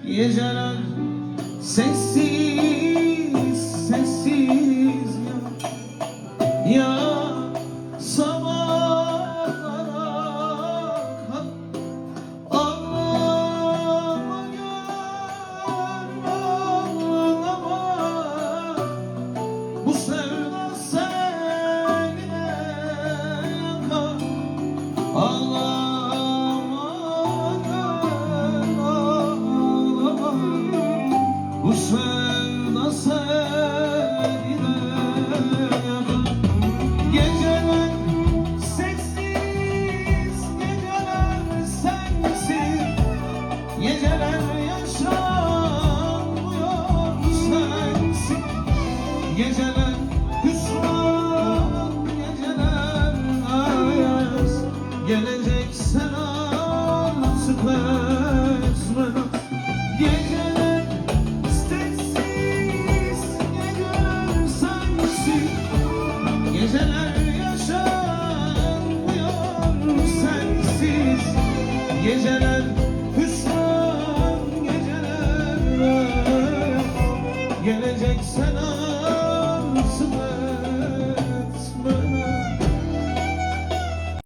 Geceler sessiz sessiz ya sabahlara kal. Ağlama gönlüm ağlama, bu sevda seni de yakar. Ağlama gönlüm ağlama, bu sevda seni de yakar. Geceler sessiz, geceler sensiz, geceler yaşanmıyor sensiz. Geceler hüsran, geceler ayaz, geleceksen artık etmeden. Geceler sessiz, geceler sensiz, geceler yaşanmıyor sensiz. Geceler hüsran, geceler ayaz, geleceksen